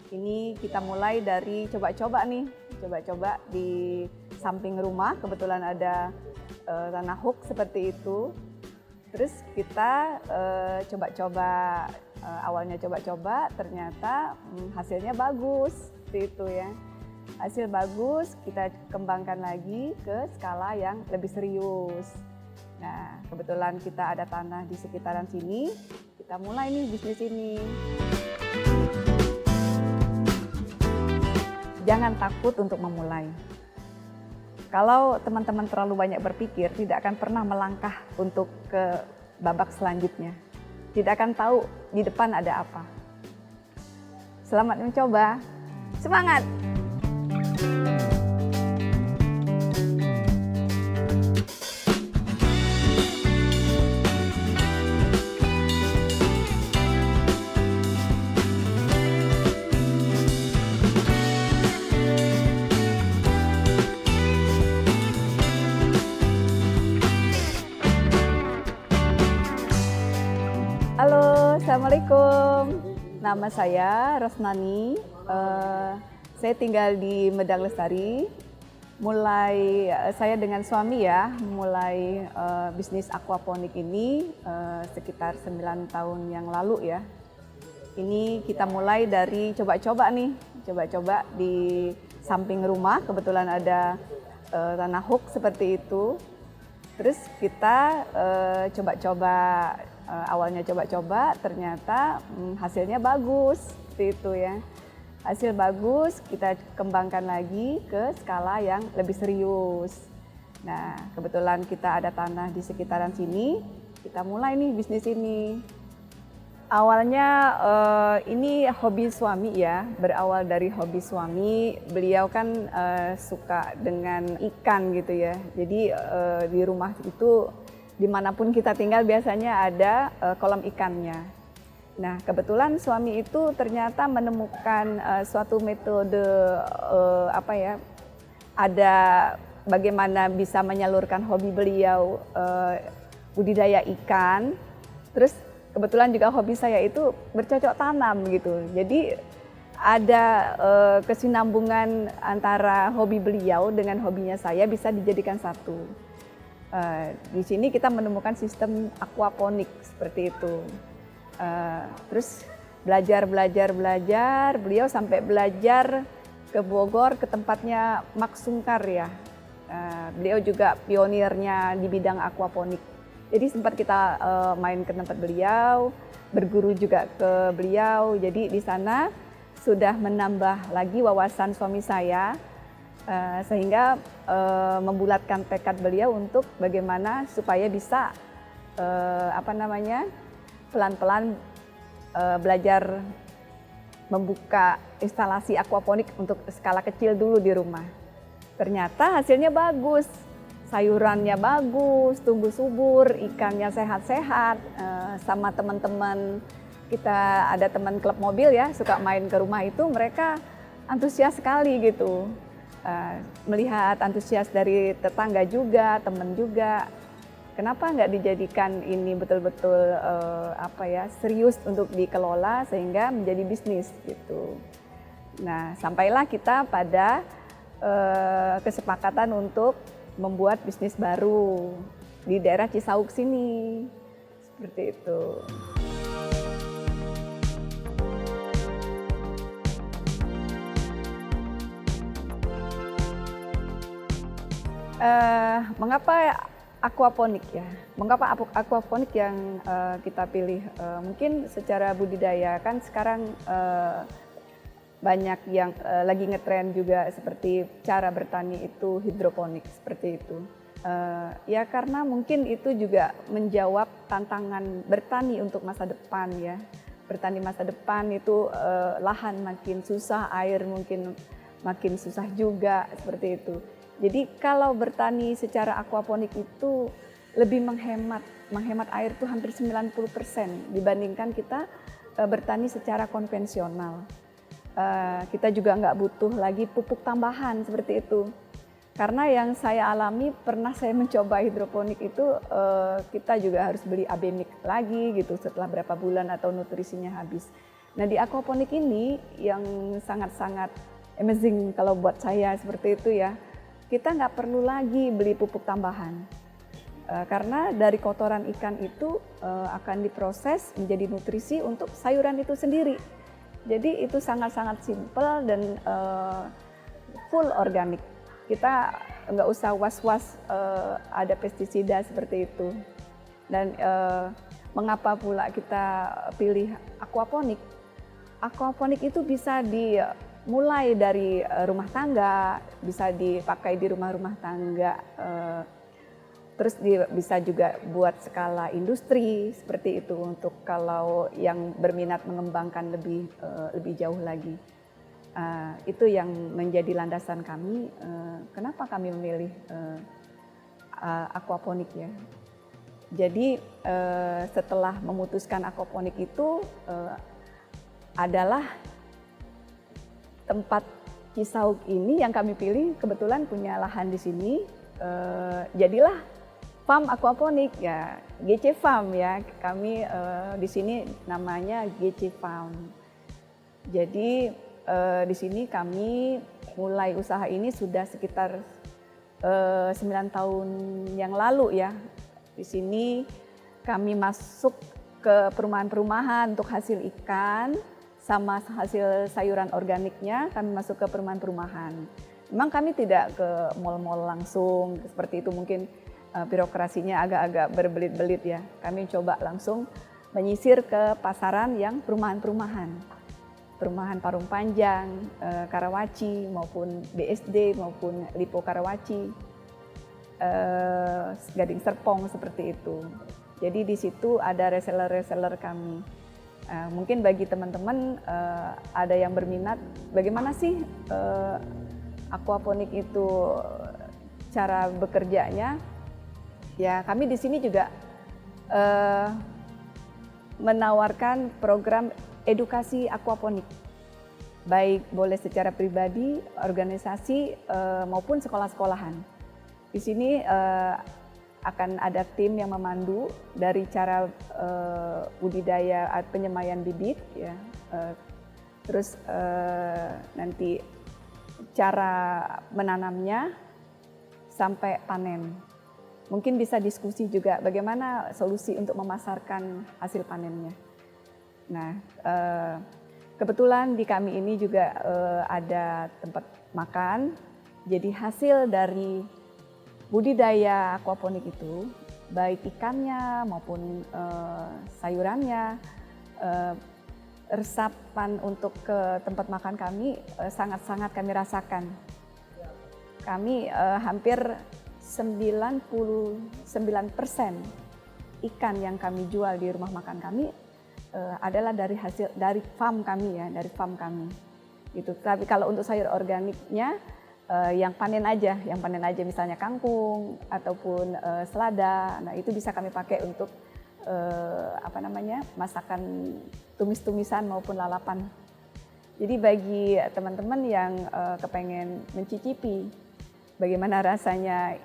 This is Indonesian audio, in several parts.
Ini kita mulai dari coba-coba nih, coba-coba di samping rumah, kebetulan ada tanah hook seperti itu. Terus kita coba-coba, awalnya coba-coba, ternyata hasilnya bagus, seperti itu ya. Hasil bagus, kita kembangkan lagi ke skala yang lebih serius. Nah, kebetulan kita ada tanah di sekitaran sini, kita mulai nih bisnis ini. Jangan takut untuk memulai. Kalau teman-teman terlalu banyak berpikir, tidak akan pernah melangkah untuk ke babak selanjutnya. Tidak akan tahu di depan ada apa. Selamat mencoba. Semangat! Halo, Assalamualaikum. Nama saya Rosnani. Saya tinggal di Medang Lestari. Saya dengan suami ya, mulai bisnis aquaponik ini sekitar 9 tahun yang lalu ya. Ini kita mulai dari coba-coba nih, coba-coba di samping rumah, kebetulan ada tanah hook seperti itu. Terus kita coba-coba, awalnya coba-coba, ternyata hasilnya bagus, seperti itu ya. Hasil bagus, kita kembangkan lagi ke skala yang lebih serius. Nah, kebetulan kita ada tanah di sekitaran sini, kita mulai nih bisnis ini. Awalnya ini hobi suami ya, berawal dari hobi suami. Beliau kan suka dengan ikan gitu ya. Jadi di rumah itu dimanapun kita tinggal biasanya ada kolam ikannya. Nah, kebetulan suami itu ternyata menemukan suatu metode ada bagaimana bisa menyalurkan hobi beliau budidaya ikan. Terus kebetulan juga hobi saya itu bercocok tanam gitu. Jadi ada kesinambungan antara hobi beliau dengan hobinya saya bisa dijadikan satu. Di sini kita menemukan sistem aquaponik seperti itu. Terus belajar, beliau sampai belajar ke Bogor, ke tempatnya Max Sungkar ya. Beliau juga pionirnya di bidang aquaponik. Jadi sempat kita main ke tempat beliau, berguru juga ke beliau. Jadi di sana sudah menambah lagi wawasan suami saya, sehingga membulatkan tekad beliau untuk bagaimana supaya bisa pelan-pelan belajar membuka instalasi aquaponik untuk skala kecil dulu di rumah. Ternyata hasilnya bagus, sayurannya bagus, tumbuh subur, ikannya sehat-sehat. Sama teman-teman kita, ada teman klub mobil ya, suka main ke rumah itu, mereka antusias sekali gitu. Melihat antusias dari tetangga juga, teman juga. Kenapa nggak dijadikan ini betul-betul serius untuk dikelola sehingga menjadi bisnis gitu. Nah, sampailah kita pada kesepakatan untuk membuat bisnis baru di daerah Cisauk sini, seperti itu. Mengapa aquaponik ya? Mengapa aquaponik yang kita pilih? Mungkin secara budidaya kan sekarang banyak yang lagi ngetren juga seperti cara bertani itu hidroponik seperti itu. Ya karena mungkin itu juga menjawab tantangan bertani untuk masa depan ya. Bertani masa depan itu lahan makin susah, air mungkin makin susah juga seperti itu. Jadi kalau bertani secara aquaponik itu lebih menghemat air itu hampir 90% dibandingkan kita bertani secara konvensional. Kita juga nggak butuh lagi pupuk tambahan seperti itu. Karena yang saya alami, pernah saya mencoba hidroponik itu, kita juga harus beli AB mix lagi gitu setelah berapa bulan atau nutrisinya habis. Nah di aquaponik ini yang sangat-sangat amazing kalau buat saya seperti itu ya, kita nggak perlu lagi beli pupuk tambahan. Karena dari kotoran ikan itu akan diproses menjadi nutrisi untuk sayuran itu sendiri. Jadi itu sangat-sangat simpel dan full organik. Kita nggak usah was-was ada pestisida seperti itu. Dan mengapa pula kita pilih aquaponik? Aquaponik itu bisa dimulai dari rumah tangga, bisa dipakai di rumah-rumah tangga. Terus bisa juga buat skala industri seperti itu untuk kalau yang berminat mengembangkan lebih jauh lagi. Itu yang menjadi landasan kami. Kenapa kami memilih aquaponik ya? Jadi setelah memutuskan aquaponik itu adalah tempat Cisauk ini yang kami pilih kebetulan punya lahan di sini. Jadilah farm aquaponik ya, GC Farm ya. Kami di sini namanya GC Farm. Jadi di sini kami mulai usaha ini sudah sekitar 9 tahun yang lalu ya. Di sini kami masuk ke perumahan-perumahan untuk hasil ikan sama hasil sayuran organiknya kami masuk ke perumahan-perumahan. Memang kami tidak ke mal-mal langsung seperti itu, mungkin birokrasinya agak-agak berbelit-belit ya. Kami coba langsung menyisir ke pasaran yang perumahan-perumahan. Perumahan Parung Panjang, Karawaci maupun BSD maupun Lipo Karawaci, Gading Serpong seperti itu. Jadi di situ ada reseller-reseller kami. Mungkin bagi teman-teman ada yang berminat, bagaimana sih aquaponik itu cara bekerjanya? Ya, kami di sini juga menawarkan program edukasi aquaponik, baik boleh secara pribadi, organisasi maupun sekolah-sekolahan. Di sini akan ada tim yang memandu dari cara budidaya penyemaian bibit, ya, terus nanti cara menanamnya sampai panen. Mungkin bisa diskusi juga bagaimana solusi untuk memasarkan hasil panennya. Nah, kebetulan di kami ini juga ada tempat makan. Jadi hasil dari budidaya aquaponik itu, baik ikannya maupun sayurannya, resapan untuk ke tempat makan kami sangat-sangat kami rasakan. Kami hampir 99% ikan yang kami jual di rumah makan kami adalah dari farm kami ya, dari farm kami. Gitu. Tapi kalau untuk sayur organiknya yang panen aja misalnya kangkung ataupun selada. Nah, itu bisa kami pakai untuk masakan tumis-tumisan maupun lalapan. Jadi bagi teman-teman yang kepengen mencicipi bagaimana rasanya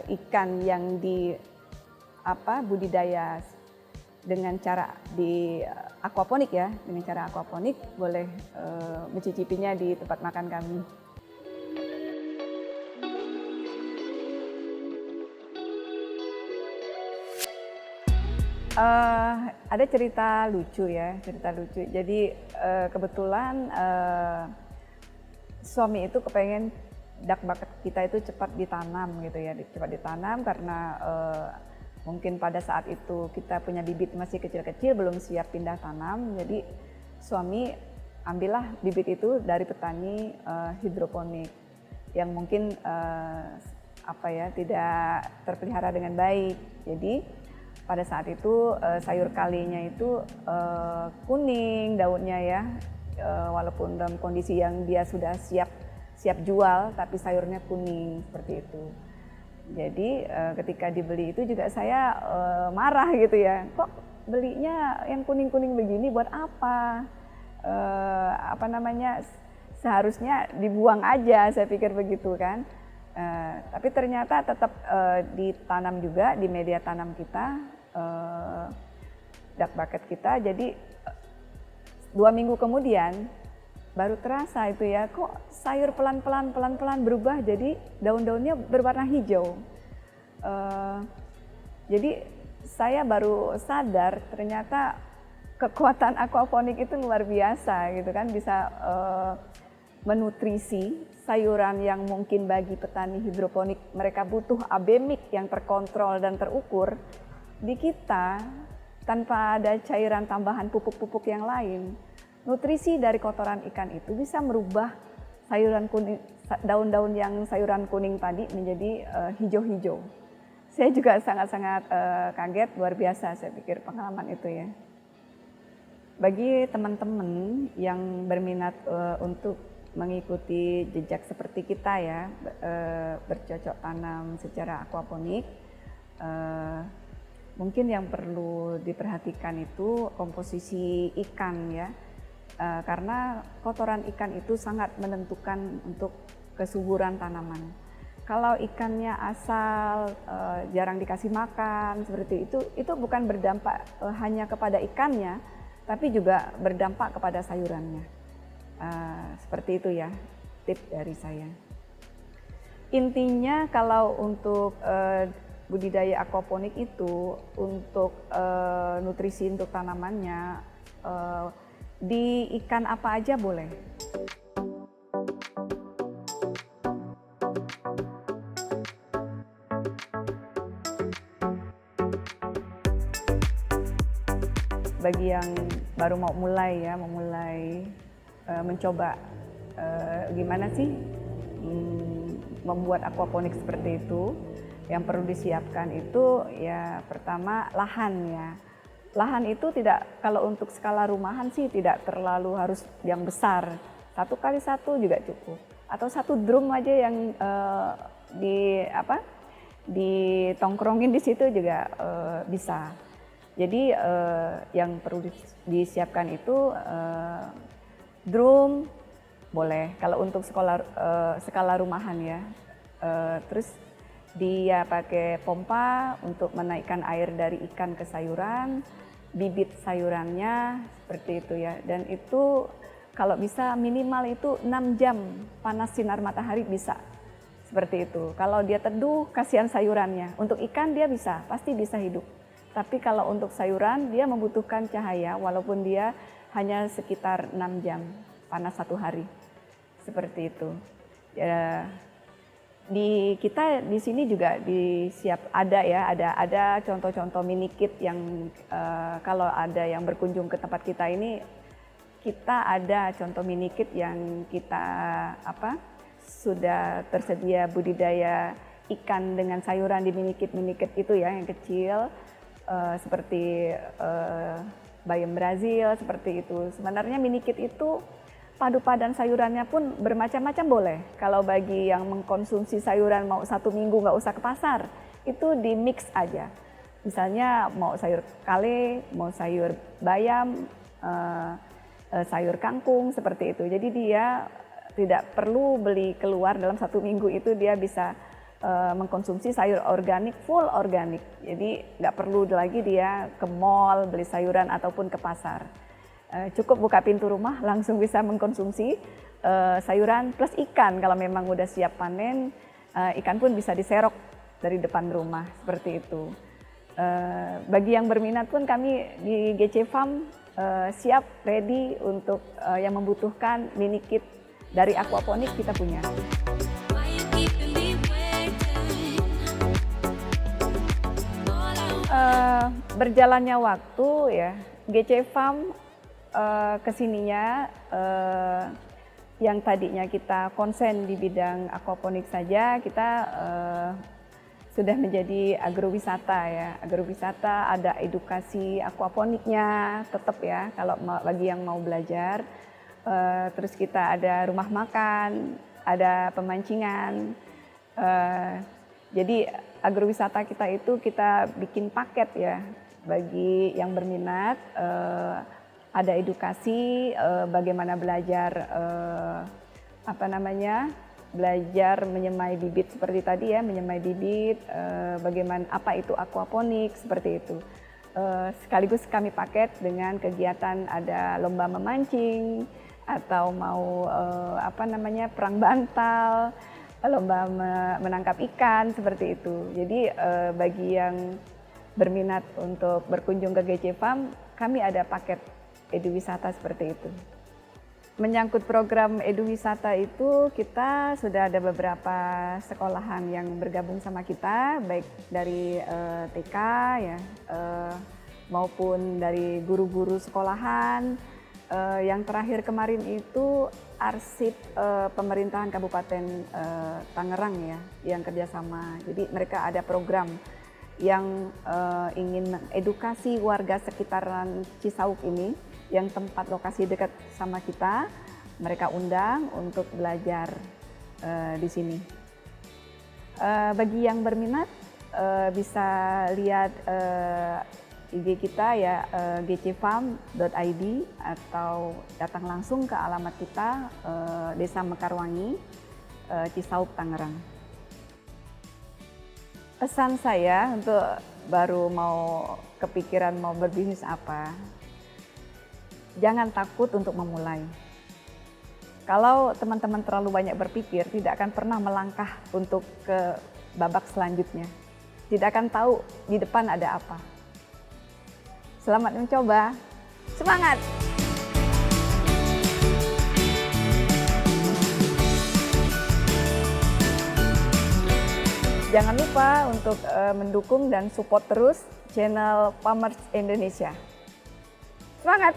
ikan yang budidaya dengan cara di aquaponik ya, dengan cara aquaponik boleh mencicipinya di tempat makan kami. Ada cerita lucu ya, cerita lucu. Jadi kebetulan suami itu kepengen duck bucket kita itu cepat ditanam gitu ya, cepat ditanam karena mungkin pada saat itu kita punya bibit masih kecil-kecil, belum siap pindah tanam. Jadi suami ambillah bibit itu dari petani hidroponik yang mungkin tidak terpelihara dengan baik. Jadi pada saat itu sayur kalinya itu kuning daunnya ya, walaupun dalam kondisi yang dia sudah siap jual, tapi sayurnya kuning seperti itu. Jadi ketika dibeli itu juga saya marah gitu ya, kok belinya yang kuning-kuning begini buat apa? Seharusnya dibuang aja, saya pikir begitu kan. Tapi ternyata tetap ditanam juga di media tanam kita, duck bucket kita. Jadi 2 minggu kemudian baru terasa itu ya, kok sayur pelan-pelan berubah jadi daun-daunnya berwarna hijau. Jadi saya baru sadar ternyata kekuatan aquaponik itu luar biasa gitu kan, bisa menutrisi sayuran yang mungkin bagi petani hidroponik mereka butuh abemik yang terkontrol dan terukur. Di kita tanpa ada cairan tambahan pupuk-pupuk yang lain, nutrisi dari kotoran ikan itu bisa merubah sayuran kuning, daun-daun yang sayuran kuning tadi menjadi hijau-hijau. Saya juga sangat-sangat kaget, luar biasa saya pikir pengalaman itu ya. Bagi teman-teman yang berminat untuk mengikuti jejak seperti kita ya, bercocok tanam secara aquaponik, mungkin yang perlu diperhatikan itu komposisi ikan ya, karena kotoran ikan itu sangat menentukan untuk kesuburan tanaman. Kalau ikannya asal jarang dikasih makan seperti itu bukan berdampak hanya kepada ikannya, tapi juga berdampak kepada sayurannya. Seperti itu ya tip dari saya. Intinya kalau untuk budidaya aquaponik itu untuk nutrisi untuk tanamannya, di ikan apa aja boleh. Bagi yang baru mau mulai mencoba gimana sih membuat aquaponik seperti itu, yang perlu disiapkan itu ya pertama lahan ya. Lahan itu tidak, kalau untuk skala rumahan sih tidak terlalu harus yang besar, 1x1 juga cukup, atau 1 drum aja yang ditongkrongin di situ juga bisa. Jadi yang perlu disiapkan itu drum boleh kalau untuk skala rumahan ya. Terus dia pakai pompa untuk menaikkan air dari ikan ke sayuran, bibit sayurannya seperti itu ya. Dan itu kalau bisa minimal itu 6 jam panas sinar matahari bisa. Seperti itu. Kalau dia teduh kasihan sayurannya. Untuk ikan dia bisa, pasti bisa hidup. Tapi kalau untuk sayuran dia membutuhkan cahaya walaupun dia hanya sekitar 6 jam panas 1 hari. Seperti itu. Ya, kita di sini juga ada contoh-contoh mini kit yang kalau ada yang berkunjung ke tempat kita ini, kita ada contoh mini kit yang kita sudah tersedia budidaya ikan dengan sayuran di mini kit itu ya yang kecil, seperti bayam Brazil seperti itu. Sebenarnya mini kit itu padu padan sayurannya pun bermacam-macam boleh. Kalau bagi yang mengkonsumsi sayuran mau 1 minggu nggak usah ke pasar, itu di mix aja. Misalnya mau sayur kale, mau sayur bayam, sayur kangkung seperti itu. Jadi dia tidak perlu beli keluar dalam 1 minggu itu dia bisa mengkonsumsi sayur organik, full organik. Jadi nggak perlu lagi dia ke mall beli sayuran ataupun ke pasar. Cukup buka pintu rumah langsung bisa mengkonsumsi sayuran plus ikan. Kalau memang udah siap panen, ikan pun bisa diserok dari depan rumah seperti itu. Bagi yang berminat pun kami di GC Farm siap ready untuk yang membutuhkan mini kit dari aquaponik kita punya. Berjalannya waktu ya, GC Farm kesininya yang tadinya kita konsen di bidang aquaponik saja, kita sudah menjadi agrowisata ya. Agrowisata ada edukasi aquaponiknya tetap ya kalau bagi yang mau belajar. Terus kita ada rumah makan, ada pemancingan. Jadi agrowisata kita itu kita bikin paket ya bagi yang berminat. Ada edukasi bagaimana belajar belajar menyemai bibit seperti tadi ya, menyemai bibit, bagaimana apa itu aquaponik seperti itu. sekaligus kami paket dengan kegiatan ada lomba memancing atau mau perang bantal, lomba menangkap ikan seperti itu. Jadi bagi yang berminat untuk berkunjung ke GC Farm, kami ada paket eduwisata seperti itu. Menyangkut program eduwisata itu, kita sudah ada beberapa sekolahan yang bergabung sama kita, baik dari TK ya, maupun dari guru-guru sekolahan. Yang terakhir kemarin itu arsip pemerintahan Kabupaten Tangerang ya, yang kerjasama. Jadi mereka ada program yang ingin mengedukasi warga sekitaran Cisauk ini, yang tempat lokasi dekat sama kita, mereka undang untuk belajar di sini. Bagi yang berminat bisa lihat IG kita ya, gcfarm.id, atau datang langsung ke alamat kita, Desa Mekarwangi, Cisauk, Tangerang. Pesan saya untuk baru mau kepikiran mau berbisnis apa, jangan takut untuk memulai. Kalau teman-teman terlalu banyak berpikir, tidak akan pernah melangkah untuk ke babak selanjutnya. Tidak akan tahu di depan ada apa. Selamat mencoba, semangat! Jangan lupa untuk mendukung dan support terus channel Farmers Indonesia. Semangat!